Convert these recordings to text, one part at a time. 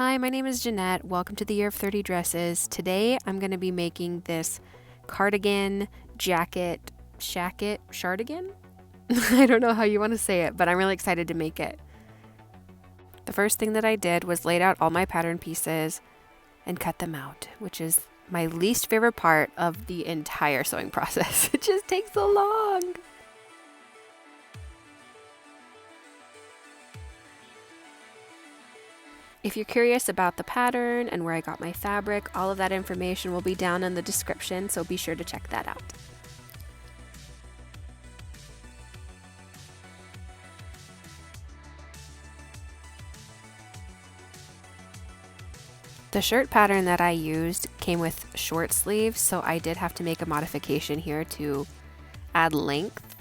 Hi, my name is Jeanette. Welcome to the Year of 30 Dresses. Today I'm going to be making this cardigan, jacket, shacket, shardigan? I don't know how you want to say it, but I'm really excited to make it. The first thing that I did was laid out all my pattern pieces and cut them out, which is my least favorite part of the entire sewing process. It just takes so long. If you're curious about the pattern and where I got my fabric, all of that information will be down in the description, so be sure to check that out. The shirt pattern that I used came with short sleeves, so I did have to make a modification here to add length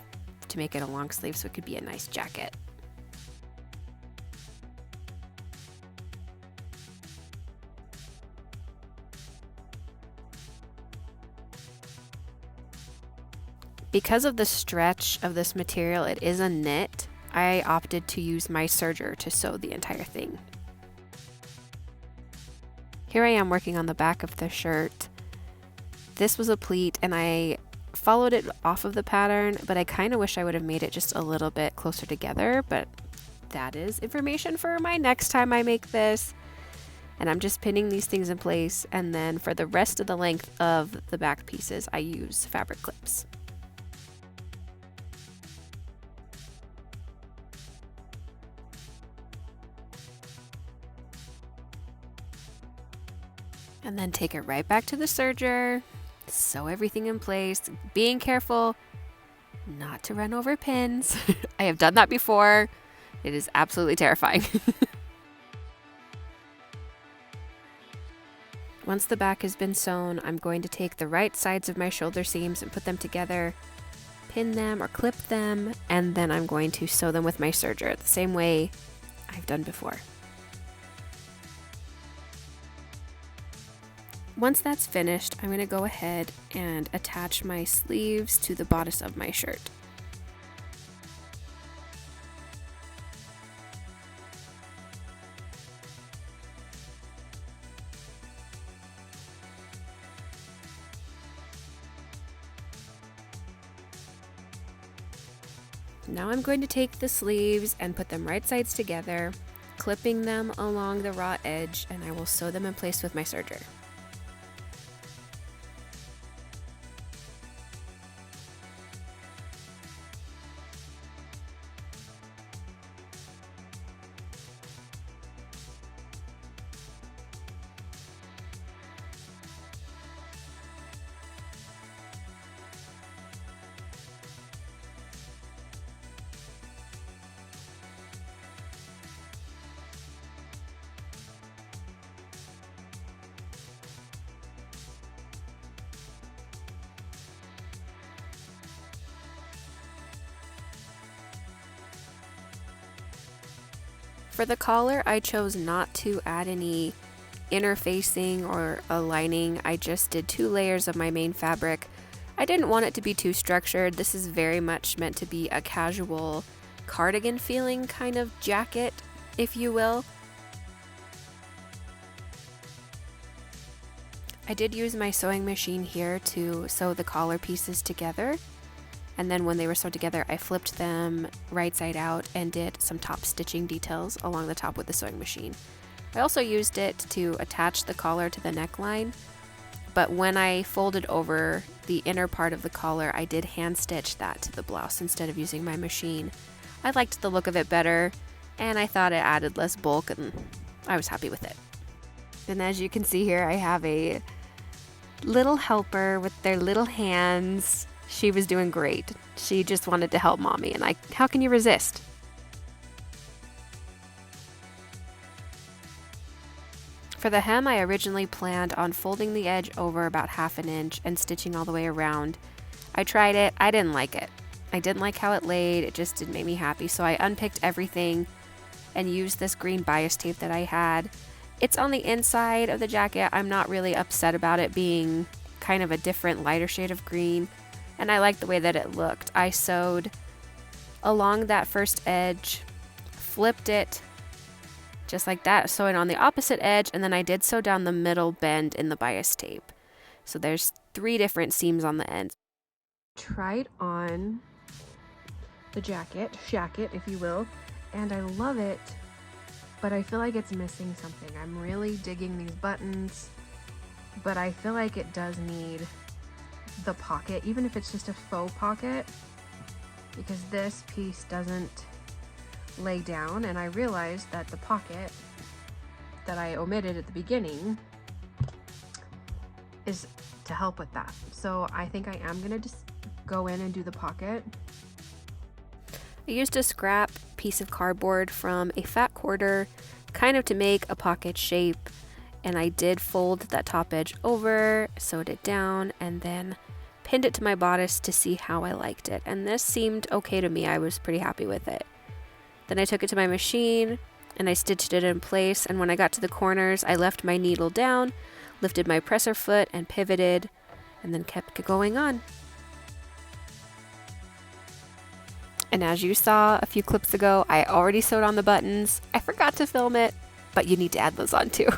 to make it a long sleeve so it could be a nice jacket. Because of the stretch of this material, it is a knit, I opted to use my serger to sew the entire thing. Here I am working on the back of the shirt. This was a pleat and I followed it off of the pattern, but I kind of wish I would have made it just a little bit closer together, but that is information for my next time I make this. And I'm just pinning these things in place, and then for the rest of the length of the back pieces, I use fabric clips. And then take it right back to the serger, sew everything in place, being careful not to run over pins. I have done that before. It is absolutely terrifying. Once the back has been sewn, I'm going to take the right sides of my shoulder seams and put them together, pin them or clip them, and then I'm going to sew them with my serger the same way I've done before. Once that's finished, I'm going to go ahead and attach my sleeves to the bodice of my shirt. Now I'm going to take the sleeves and put them right sides together, clipping them along the raw edge, and I will sew them in place with my serger. For the collar, I chose not to add any interfacing or a lining. I just did 2 layers of my main fabric. I didn't want it to be too structured. This is very much meant to be a casual cardigan feeling kind of jacket, if you will. I did use my sewing machine here to sew the collar pieces together. And then when they were sewed together, I flipped them right side out and did some top stitching details along the top with the sewing machine. I also used it to attach the collar to the neckline, but when I folded over the inner part of the collar, I did hand stitch that to the blouse instead of using my machine. I liked the look of it better, and I thought it added less bulk, and I was happy with it. And as you can see here, I have a little helper with their little hands. She was doing great. She just wanted to help mommy, and how can you resist? For the hem, I originally planned on folding the edge over about 1/2 inch and stitching all the way around. I tried it, I didn't like it. I didn't like how it laid, it just didn't make me happy, so I unpicked everything and used this green bias tape that I had. It's on the inside of the jacket. I'm not really upset about it being kind of a different, lighter shade of green. And I like the way that it looked. I sewed along that first edge, flipped it, Just like that, sew it on the opposite edge, and then I did sew down the middle bend in the bias tape. So there's 3 different seams on the ends. Tried on the jacket, Shacket if you will, and I love it, but I feel like it's missing something. I'm really digging these buttons, but I feel like it does need the pocket, even if it's just a faux pocket, because this piece doesn't lay down, and I realized that the pocket that I omitted at the beginning is to help with that. So I think I am gonna just go in and do the pocket. I used a scrap piece of cardboard from a fat quarter kind of to make a pocket shape, and I did fold that top edge over, sewed it down, and then pinned it to my bodice to see how I liked it, and this seemed okay to me. I was pretty happy with it. Then I took it to my machine and I stitched it in place, and when I got to the corners I left my needle down, lifted my presser foot and pivoted, and then kept going on. And as you saw a few clips ago, I already sewed on the buttons. I forgot to film it, but you need to add those on too.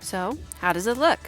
So, how does it look?